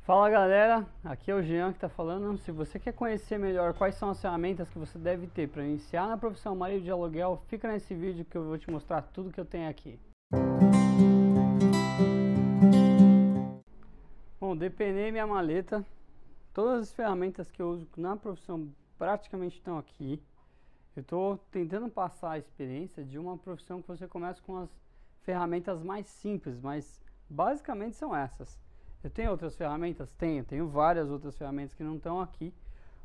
Fala galera, aqui é o Jean que está falando. Se você quer conhecer melhor quais são as ferramentas que você deve ter para iniciar na profissão marido de aluguel, fica nesse vídeo que eu vou te mostrar tudo que eu tenho aqui. Bom, depenei minha maleta. Todas as ferramentas que eu uso na profissão praticamente estão aqui. Eu estou tentando passar a experiência de uma profissão que você começa com as ferramentas mais simples, mas basicamente são essas. Eu tenho outras ferramentas? Tenho várias outras ferramentas que não estão aqui,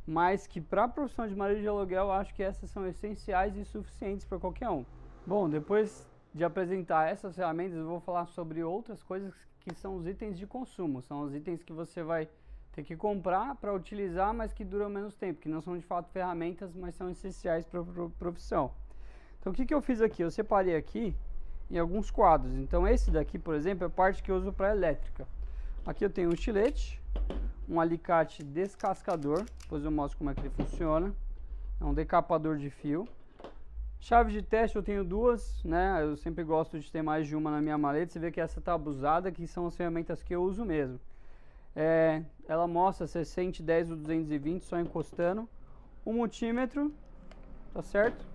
mas que para a profissão de marido de aluguel eu acho que essas são essenciais e suficientes para qualquer um. Bom, depois de apresentar essas ferramentas, eu vou falar sobre outras coisas que são os itens de consumo. São os itens que você vai ter que comprar para utilizar, mas que duram menos tempo, que não são de fato ferramentas, mas são essenciais para a profissão. Então o que eu fiz aqui? Eu separei aqui em alguns quadros. Então esse daqui, por exemplo, é a parte que eu uso para elétrica. Aqui eu tenho um estilete, um alicate descascador, depois eu mostro como é que ele funciona. É um decapador de fio. Chave de teste eu tenho duas, né? Eu sempre gosto de ter mais de uma na minha maleta. Você vê que essa tá abusada, que são as ferramentas que eu uso mesmo. Ela mostra se é 110 ou 220 só encostando. Um multímetro, tá certo?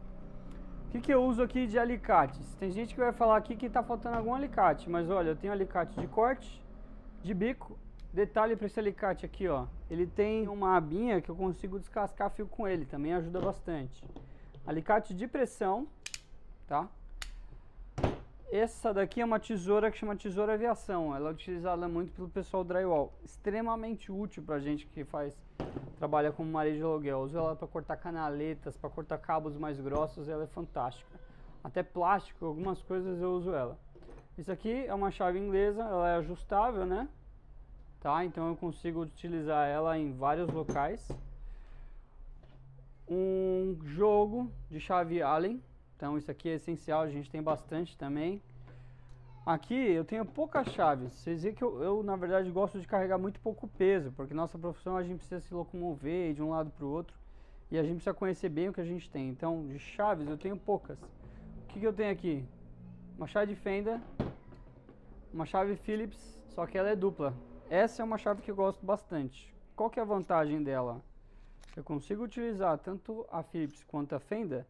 O que eu uso aqui de alicates? Tem gente que vai falar aqui que tá faltando algum alicate, mas olha, eu tenho alicate de corte, de bico. Detalhe para esse alicate aqui, ó, ele tem uma abinha que eu consigo descascar fio com ele, também ajuda bastante. Alicate de pressão, tá? Essa daqui é uma tesoura que chama tesoura aviação. Ela é utilizada muito pelo pessoal drywall. Extremamente útil pra gente que trabalha como marido de aluguel. Uso ela para cortar canaletas, para cortar cabos mais grossos, ela é fantástica. Até plástico, algumas coisas eu uso ela. Isso aqui é uma chave inglesa, ela é ajustável, né? Tá? Então eu consigo utilizar ela em vários locais. Um jogo de chave Allen. Então isso aqui é essencial, a gente tem bastante também. Aqui eu tenho poucas chaves. Vocês veem que eu na verdade gosto de carregar muito pouco peso, porque nossa profissão a gente precisa se locomover de um lado para o outro. E a gente precisa conhecer bem o que a gente tem. Então de chaves eu tenho poucas. O que eu tenho aqui? Uma chave de fenda, uma chave Phillips, só que ela é dupla. Essa é uma chave que eu gosto bastante. Qual que é a vantagem dela? Eu consigo utilizar tanto a Phillips quanto a fenda.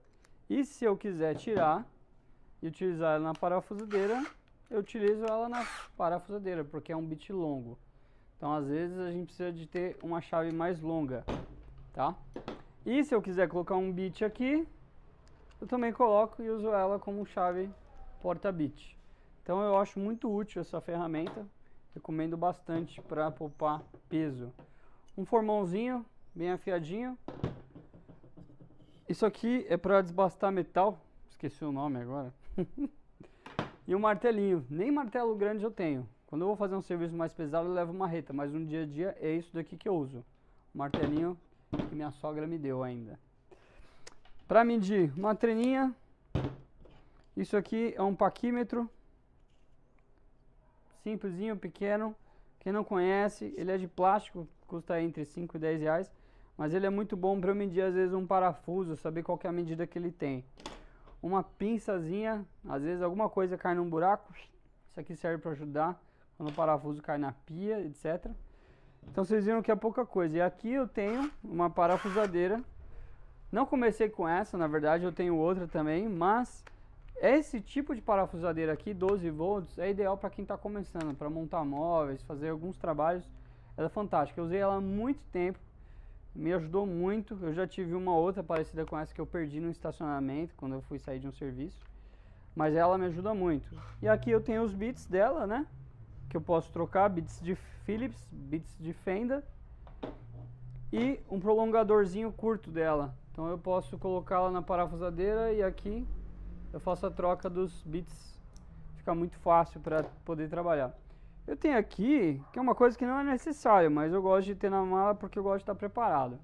E se eu quiser tirar e utilizar ela na parafusadeira, eu utilizo ela na parafusadeira, porque é um bit longo. Então às vezes a gente precisa de ter uma chave mais longa, tá? E se eu quiser colocar um bit aqui, eu também coloco e uso ela como chave porta-bit. Então eu acho muito útil essa ferramenta, recomendo bastante para poupar peso. Um formãozinho bem afiadinho. Isso aqui é para desbastar metal, esqueci o nome agora. E um martelinho, nem martelo grande eu tenho. Quando eu vou fazer um serviço mais pesado eu levo marreta, mas no dia a dia é isso daqui que eu uso. O martelinho que minha sogra me deu ainda. Para medir uma treninha, isso aqui é um paquímetro. Simplesinho, pequeno. Quem não conhece, ele é de plástico, custa entre 5 e 10 reais. Mas ele é muito bom para eu medir às vezes um parafuso, saber qual que é a medida que ele tem. Uma pinçazinha, às vezes alguma coisa cai num buraco, isso aqui serve para ajudar quando o parafuso cai na pia, etc. Então vocês viram que é pouca coisa. E aqui eu tenho uma parafusadeira. Não comecei com essa, na verdade eu tenho outra também, mas esse tipo de parafusadeira aqui, 12 volts, é ideal para quem está começando, para montar móveis, fazer alguns trabalhos. Ela é fantástica, eu usei ela há muito tempo. Me ajudou muito. Eu já tive uma outra parecida com essa que eu perdi no estacionamento quando eu fui sair de um serviço, mas ela me ajuda muito. E aqui eu tenho os bits dela, né, que eu posso trocar, bits de Phillips, bits de fenda e um prolongadorzinho curto dela. Então eu posso colocá-la na parafusadeira e aqui eu faço a troca dos bits. Fica muito fácil para poder trabalhar. Eu tenho aqui, que é uma coisa que não é necessário, mas eu gosto de ter na mala porque eu gosto de estar preparado.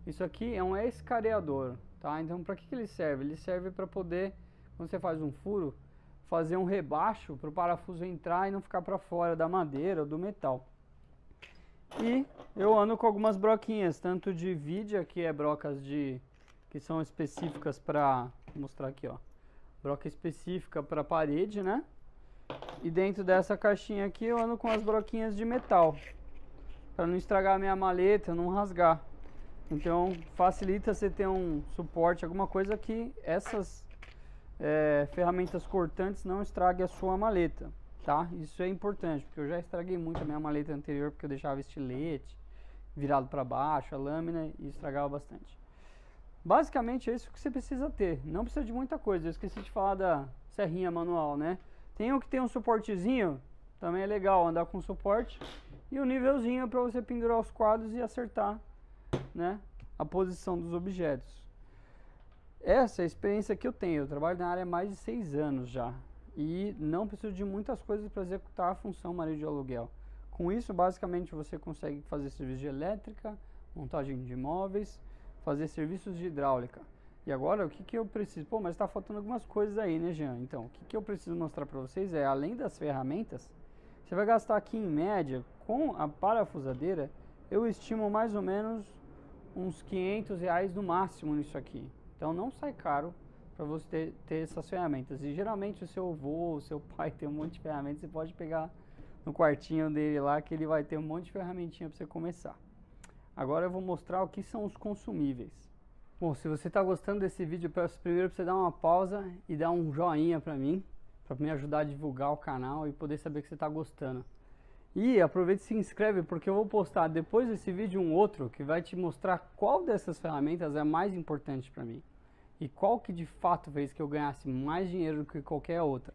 Isso aqui é um escareador, tá? Então para que ele serve? Ele serve para poder, quando você faz um furo, fazer um rebaixo para o parafuso entrar e não ficar para fora da madeira ou do metal. E eu ando com algumas broquinhas, tanto de vidia, que é brocas que são específicas para, vou mostrar aqui, ó. Broca específica para parede, né? E dentro dessa caixinha aqui eu ando com as broquinhas de metal. para não estragar a minha maleta, não rasgar. Então facilita você ter um suporte, alguma coisa que essas ferramentas cortantes não estraguem a sua maleta, tá? Isso é importante, porque eu já estraguei muito a minha maleta anterior, porque eu deixava estilete virado para baixo, a lâmina, e estragava bastante. Basicamente é isso que você precisa ter, não precisa de muita coisa. Eu esqueci de falar da serrinha manual, né? Tem um que tem um suportezinho, também é legal andar com suporte, e um nívelzinho para você pendurar os quadros e acertar, né, a posição dos objetos. Essa é a experiência que eu tenho. Eu trabalho na área há mais de 6 anos já e não preciso de muitas coisas para executar a função marido de aluguel. Com isso, basicamente, você consegue fazer serviço de elétrica, montagem de móveis, fazer serviços de hidráulica. E agora, o que que eu preciso? Pô, mas está faltando algumas coisas aí, né, Jean? Então, o que que eu preciso mostrar para vocês é, além das ferramentas, você vai gastar aqui em média, com a parafusadeira, eu estimo mais ou menos uns R$500 no máximo nisso aqui. Então não sai caro para você ter essas ferramentas. E geralmente o seu avô, o seu pai tem um monte de ferramentas, você pode pegar no quartinho dele lá, que ele vai ter um monte de ferramentinha para você começar. Agora eu vou mostrar o que são os consumíveis. Bom, se você está gostando desse vídeo, eu peço primeiro para você dar uma pausa e dar um joinha para mim me ajudar a divulgar o canal e poder saber que você está gostando. E aproveita e se inscreve, porque eu vou postar depois desse vídeo um outro que vai te mostrar qual dessas ferramentas é mais importante para mim e qual que de fato fez que eu ganhasse mais dinheiro do que qualquer outra.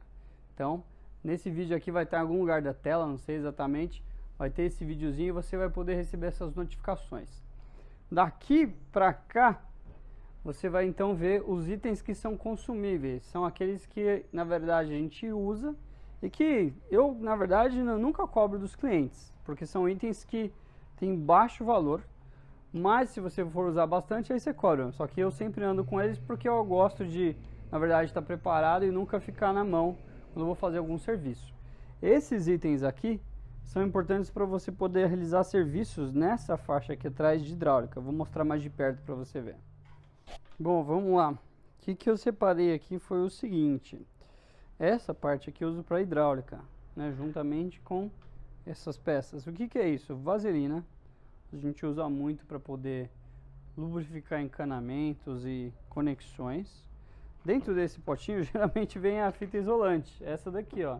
Então, nesse vídeo aqui vai estar em algum lugar da tela, não sei exatamente, vai ter esse videozinho e você vai poder receber essas notificações. Daqui para cá, você vai então ver os itens que são consumíveis, são aqueles que na verdade a gente usa e que eu, na verdade, nunca cobro dos clientes, porque são itens que têm baixo valor, mas se você for usar bastante, aí você cobra. Só que eu sempre ando com eles porque eu gosto de, na verdade, estar preparado e nunca ficar na mão quando eu vou fazer algum serviço. Esses itens aqui são importantes para você poder realizar serviços nessa faixa aqui atrás de hidráulica. Eu vou mostrar mais de perto para você ver. Bom, vamos lá. O que eu separei aqui foi o seguinte. Essa parte aqui eu uso para hidráulica, né, juntamente com essas peças. O que é isso? Vaselina. A gente usa muito para poder lubrificar encanamentos e conexões. Dentro desse potinho geralmente vem a fita isolante, essa daqui, ó.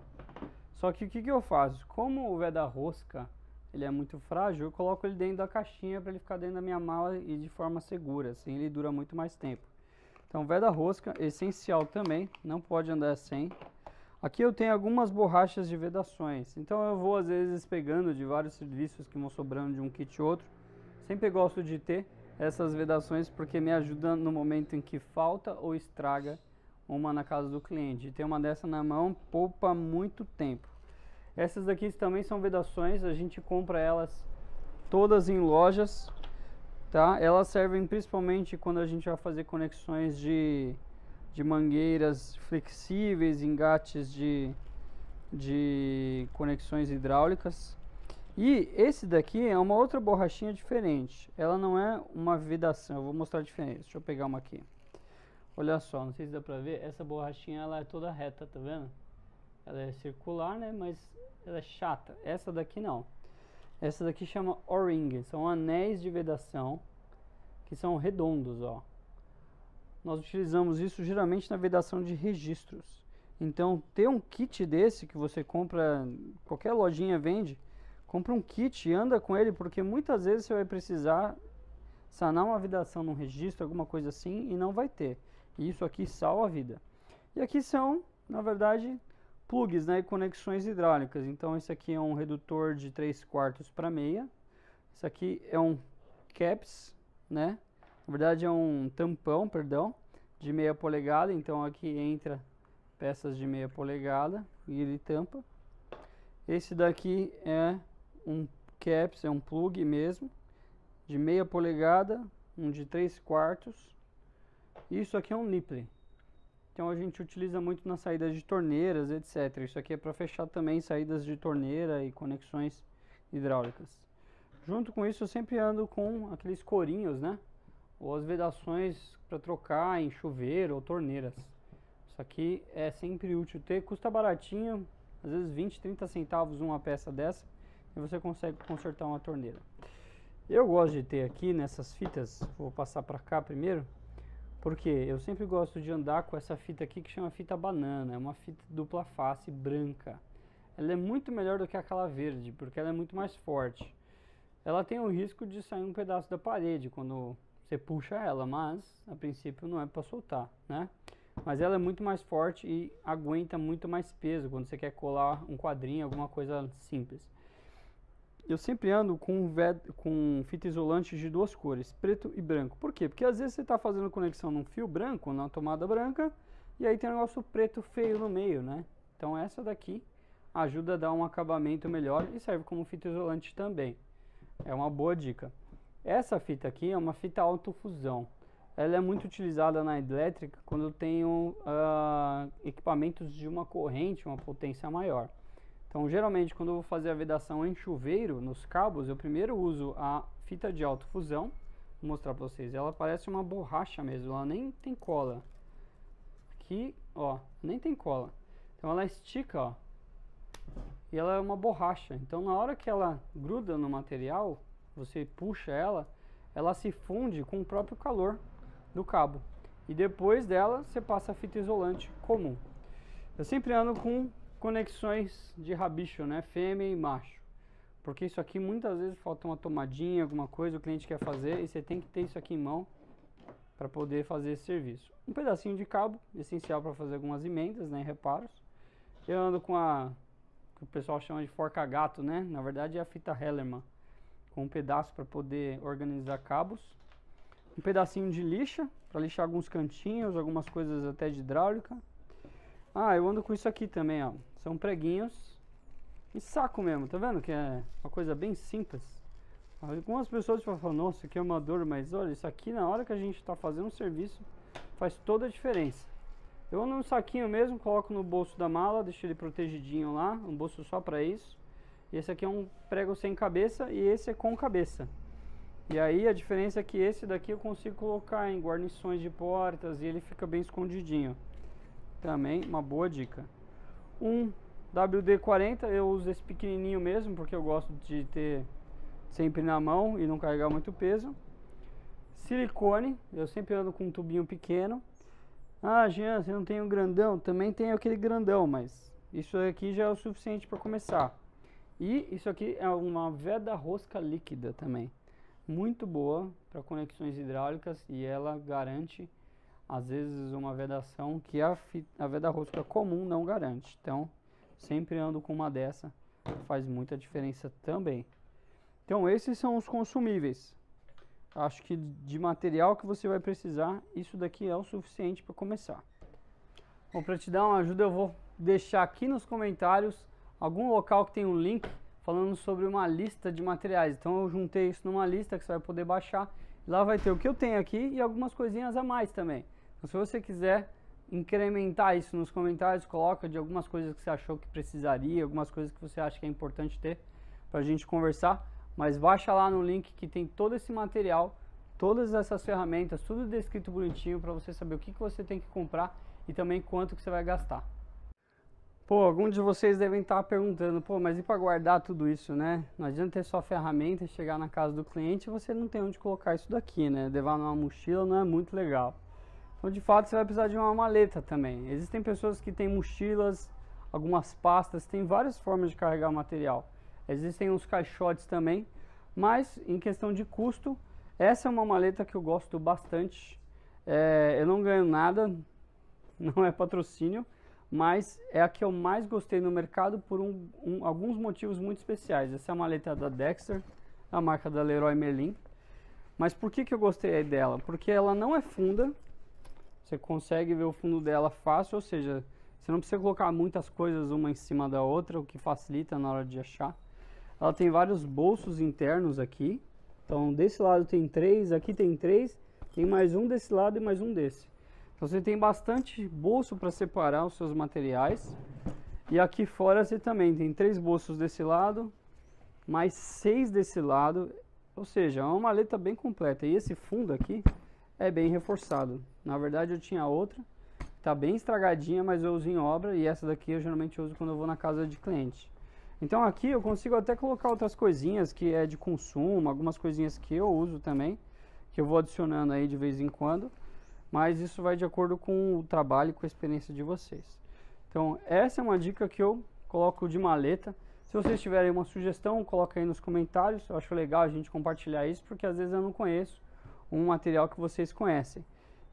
Só que o que eu faço? Como o veda-rosca ele é muito frágil, eu coloco ele dentro da caixinha para ele ficar dentro da minha mala e de forma segura, assim ele dura muito mais tempo. Então, veda-rosca, essencial também, não pode andar sem. Aqui eu tenho algumas borrachas de vedações, então eu vou às vezes pegando de vários serviços que vão sobrando de um kit ou outro. Sempre gosto de ter essas vedações porque me ajuda no momento em que falta ou estraga uma na casa do cliente. Ter uma dessa na mão poupa muito tempo. Essas daqui também são vedações, a gente compra elas todas em lojas, tá? Elas servem principalmente quando a gente vai fazer conexões de mangueiras flexíveis, engates de conexões hidráulicas. E esse daqui é uma outra borrachinha diferente, ela não é uma vedação, eu vou mostrar a diferença. Deixa eu pegar uma aqui. Olha só, não sei se dá pra ver, essa borrachinha ela é toda reta, tá vendo? Ela é circular, né, mas ela é chata. Essa daqui não. Essa daqui chama O-ring, são anéis de vedação que são redondos, ó. Nós utilizamos isso geralmente na vedação de registros. Então, ter um kit desse que você compra, qualquer lojinha vende, compra um kit e anda com ele, porque muitas vezes você vai precisar sanar uma vedação num registro, alguma coisa assim, e não vai ter. E isso aqui salva a vida. E aqui são, na verdade, plugs, né, e conexões hidráulicas. Então esse aqui é um redutor de 3/4 para meia. Esse aqui é um caps, né? Na verdade é um tampão, perdão, de meia polegada. Então aqui entra peças de meia polegada e ele tampa. Esse daqui é um caps, é um plug mesmo, de meia polegada, um de 3/4. Isso aqui é um nipple. Então a gente utiliza muito nas saídas de torneiras, etc. Isso aqui é para fechar também saídas de torneira e conexões hidráulicas. Junto com isso eu sempre ando com aqueles corinhos, né? Ou as vedações para trocar em chuveiro ou torneiras. Isso aqui é sempre útil ter, custa baratinho, às vezes 20, 30 centavos uma peça dessa e você consegue consertar uma torneira. Eu gosto de ter aqui nessas fitas, vou passar para cá primeiro, porque eu sempre gosto de andar com essa fita aqui que chama fita banana, é uma fita dupla face branca. Ela é muito melhor do que aquela verde, porque ela é muito mais forte. Ela tem o risco de sair um pedaço da parede quando você puxa ela, mas a princípio não é para soltar, né? Mas ela é muito mais forte e aguenta muito mais peso quando você quer colar um quadrinho, alguma coisa simples. Eu sempre ando com fita isolante de duas cores, preto e branco. Por quê? Porque às vezes você está fazendo conexão num fio branco, na tomada branca, e aí tem um negócio preto feio no meio, né? Então essa daqui ajuda a dar um acabamento melhor e serve como fita isolante também. É uma boa dica. Essa fita aqui é uma fita autofusão. Ela é muito utilizada na elétrica quando eu tenho equipamentos de uma corrente, uma potência maior. Então, geralmente, quando eu vou fazer a vedação em chuveiro, nos cabos, eu primeiro uso a fita de autofusão. Vou mostrar para vocês. Ela parece uma borracha mesmo, ela nem tem cola. Aqui, ó, nem tem cola. Então, ela estica, ó. E ela é uma borracha. Então, na hora que ela gruda no material, você puxa ela, ela se funde com o próprio calor do cabo. E depois dela, você passa a fita isolante comum. Eu sempre ando com conexões de rabicho, né, fêmea e macho, porque isso aqui muitas vezes falta uma tomadinha, alguma coisa o cliente quer fazer e você tem que ter isso aqui em mão para poder fazer esse serviço. Um pedacinho de cabo, essencial para fazer algumas emendas, né, reparos. Eu ando com a que o pessoal chama de forca-gato, né, na verdade é a fita Hellerman, com um pedaço para poder organizar cabos. Um pedacinho de lixa, para lixar alguns cantinhos, algumas coisas até de hidráulica. Ah, eu ando com isso aqui também, ó. São preguinhos e saco mesmo, tá vendo? Que é uma coisa bem simples. Algumas pessoas falam, nossa, que amador, mas olha, isso aqui na hora que a gente está fazendo um serviço faz toda a diferença. Eu ando no saquinho mesmo, coloco no bolso da mala, deixo ele protegidinho lá, um bolso só para isso. E esse aqui é um prego sem cabeça e esse é com cabeça. E aí a diferença é que esse daqui eu consigo colocar em guarnições de portas e ele fica bem escondidinho. Também uma boa dica. Um WD-40, eu uso esse pequenininho mesmo, porque eu gosto de ter sempre na mão e não carregar muito peso. Silicone, eu sempre ando com um tubinho pequeno. Ah, Jean, você não tem um grandão? Também tenho aquele grandão, mas isso aqui já é o suficiente para começar. E isso aqui é uma veda rosca líquida também. Muito boa para conexões hidráulicas e ela garante às vezes uma vedação que a veda rosca comum não garante. Então, sempre ando com uma dessa, faz muita diferença também. Então, esses são os consumíveis. Acho que de material que você vai precisar, isso daqui é o suficiente para começar. Bom, para te dar uma ajuda, eu vou deixar aqui nos comentários algum local que tem um link falando sobre uma lista de materiais. Então, eu juntei isso numa lista que você vai poder baixar. Lá vai ter o que eu tenho aqui e algumas coisinhas a mais também. Então, se você quiser incrementar isso nos comentários, coloca de algumas coisas que você achou que precisaria, algumas coisas que você acha que é importante ter para a gente conversar. Mas baixa lá no link que tem todo esse material, todas essas ferramentas, tudo descrito bonitinho para você saber o que você tem que comprar e também quanto que você vai gastar. Pô, alguns de vocês devem estar perguntando, pô, mas e para guardar tudo isso, né? Não adianta ter só ferramenta e chegar na casa do cliente e você não tem onde colocar isso daqui, né? Levar numa mochila não é muito legal. Então, de fato, você vai precisar de uma maleta também. Existem pessoas que têm mochilas, algumas pastas, tem várias formas de carregar o material. Existem uns caixotes também, mas em questão de custo, essa é uma maleta que eu gosto bastante. Eu não ganho nada, não é patrocínio, mas é a que eu mais gostei no mercado por alguns motivos muito especiais. Essa é a maleta da Dexter, a marca da Leroy Merlin. Mas por que eu gostei dela? Porque ela não é funda, você consegue ver o fundo dela fácil, ou seja, você não precisa colocar muitas coisas uma em cima da outra, o que facilita na hora de achar. Ela tem vários bolsos internos aqui. Então desse lado tem 3, aqui tem 3, tem mais um desse lado e mais um desse. Então você tem bastante bolso para separar os seus materiais. E aqui fora você também tem 3 bolsos desse lado, mais 6 desse lado. Ou seja, é uma maleta bem completa. E esse fundo aqui é bem reforçado. Na verdade eu tinha outra, tá bem estragadinha, mas eu uso em obra. E essa daqui eu geralmente uso quando eu vou na casa de cliente. Então aqui eu consigo até colocar outras coisinhas que é de consumo, algumas coisinhas que eu uso também, que eu vou adicionando aí de vez em quando, mas isso vai de acordo com o trabalho e com a experiência de vocês. Então essa é uma dica que eu coloco de maleta. Se vocês tiverem uma sugestão, coloca aí nos comentários. Eu acho legal a gente compartilhar isso, porque às vezes eu não conheço um material que vocês conhecem.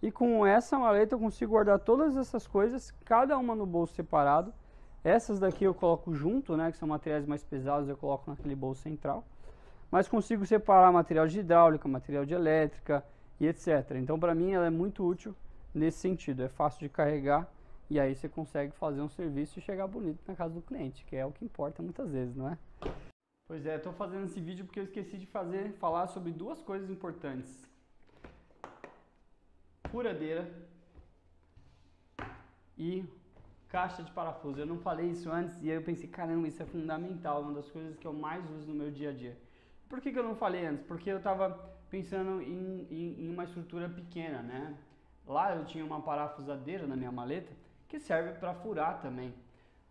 E com essa maleta eu consigo guardar todas essas coisas, cada uma no bolso separado. Essas daqui eu coloco junto, né, que são materiais mais pesados, eu coloco naquele bolso central. Mas consigo separar material de hidráulica, material de elétrica e etc. Então para mim ela é muito útil nesse sentido, é fácil de carregar. E aí você consegue fazer um serviço e chegar bonito na casa do cliente, que é o que importa muitas vezes, não é? Pois é, estou fazendo esse vídeo porque eu esqueci de falar sobre duas coisas importantes. Furadeira e caixa de parafuso. Eu não falei isso antes e aí eu pensei, caramba, isso é fundamental, uma das coisas que eu mais uso no meu dia a dia. Por que eu não falei antes? Porque eu estava pensando em uma estrutura pequena, né? Lá eu tinha uma parafusadeira na minha maleta, que serve para furar também,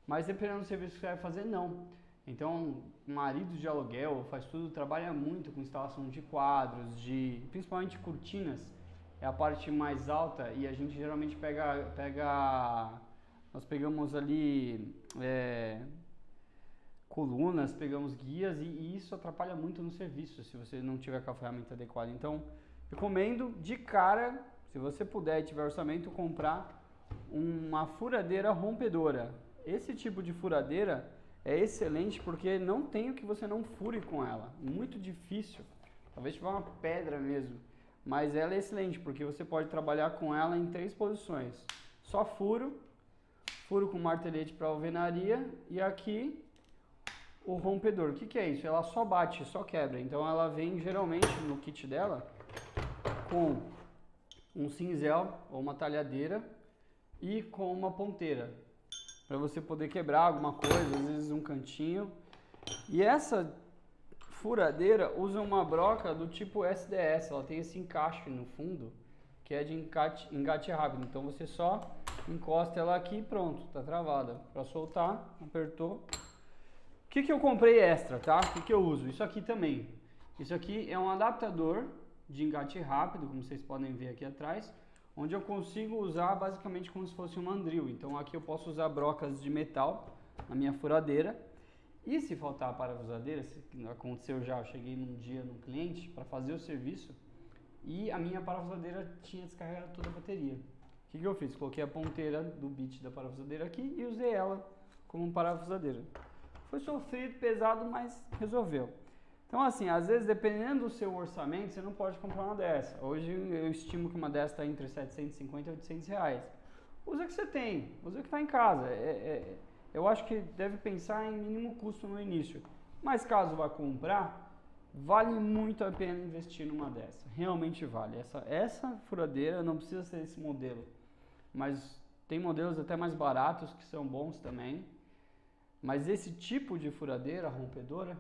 mas dependendo do serviço que você vai fazer, não. Então, marido de aluguel faz tudo, trabalha muito com instalação de quadros, principalmente cortinas, é a parte mais alta e a gente geralmente nós pegamos ali colunas, pegamos guias e isso atrapalha muito no serviço se você não tiver com a ferramenta adequada. Então, recomendo de cara, se você puder e tiver orçamento, comprar uma furadeira rompedora. Esse tipo de furadeira é excelente porque não tem o que você não fure com ela. Muito difícil. Talvez tiver uma pedra mesmo. Mas ela é excelente porque você pode trabalhar com ela em 3 posições. Só furo com martelete para alvenaria e aqui o rompedor. O que é isso? Ela só bate, só quebra. Então ela vem geralmente no kit dela com um cinzel ou uma talhadeira e com uma ponteira para você poder quebrar alguma coisa, às vezes um cantinho. E essa furadeira usa uma broca do tipo SDS, ela tem esse encaixe no fundo que é de engate rápido, então você só encosta ela aqui e pronto, tá travada. Para soltar, apertou. O que eu comprei extra, tá? O que eu uso? Isso aqui também. Isso aqui é um adaptador de engate rápido, como vocês podem ver aqui atrás, onde eu consigo usar basicamente como se fosse um mandril. Então aqui eu posso usar brocas de metal na minha furadeira. E se faltar a parafusadeira, aconteceu já, eu cheguei num dia num cliente para fazer o serviço e a minha parafusadeira tinha descarregado toda a bateria. O que eu fiz? Coloquei a ponteira do bit da parafusadeira aqui e usei ela como parafusadeira. Foi sofrido, pesado, mas resolveu. Então assim, às vezes dependendo do seu orçamento, você não pode comprar uma dessa. Hoje eu estimo que uma dessa está entre 750 e 800 reais. Usa o que você tem, usa o que está em casa. Eu acho que deve pensar em mínimo custo no início. Mas caso vá comprar, vale muito a pena investir numa dessa. Realmente vale. Essa furadeira não precisa ser esse modelo. Mas tem modelos até mais baratos que são bons também. Mas esse tipo de furadeira rompedora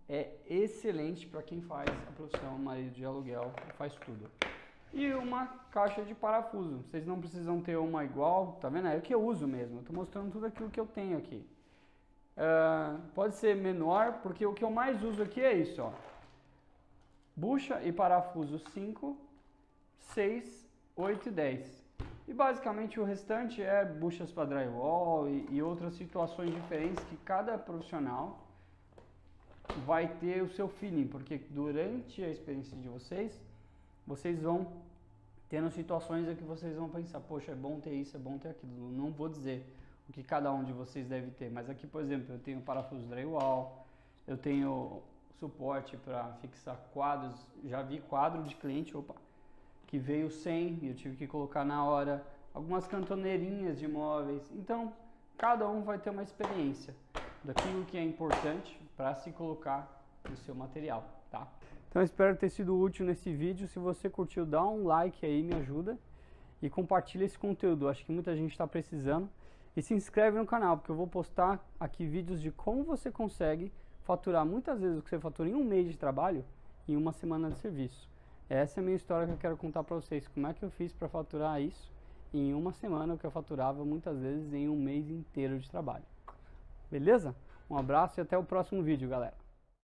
é excelente para quem faz a profissão marido de aluguel, faz tudo. E uma caixa de parafuso. Vocês não precisam ter uma igual, tá vendo? É o que eu uso mesmo. Eu tô mostrando tudo aquilo que eu tenho aqui. Pode ser menor, porque o que eu mais uso aqui é isso, ó. Bucha e parafuso 5, 6, 8 e 10. E basicamente o restante é buchas para drywall e outras situações diferentes que cada profissional vai ter o seu feeling, porque durante a experiência de vocês vão tendo situações em que vocês vão pensar, poxa, é bom ter isso, é bom ter aquilo. Não vou dizer o que cada um de vocês deve ter, mas aqui, por exemplo, eu tenho parafuso drywall, eu tenho suporte para fixar quadros, já vi quadro de cliente, que veio sem e eu tive que colocar na hora, algumas cantoneirinhas de móveis. Então, cada um vai ter uma experiência daquilo que é importante para se colocar no seu material, tá? Então, espero ter sido útil nesse vídeo. Se você curtiu, dá um like aí, me ajuda. E compartilha esse conteúdo, acho que muita gente está precisando. E se inscreve no canal, porque eu vou postar aqui vídeos de como você consegue faturar muitas vezes o que você fatura em um mês de trabalho, em uma semana de serviço. Essa é a minha história que eu quero contar para vocês. Como é que eu fiz para faturar isso em uma semana, o que eu faturava muitas vezes em um mês inteiro de trabalho. Beleza? Um abraço e até o próximo vídeo, galera.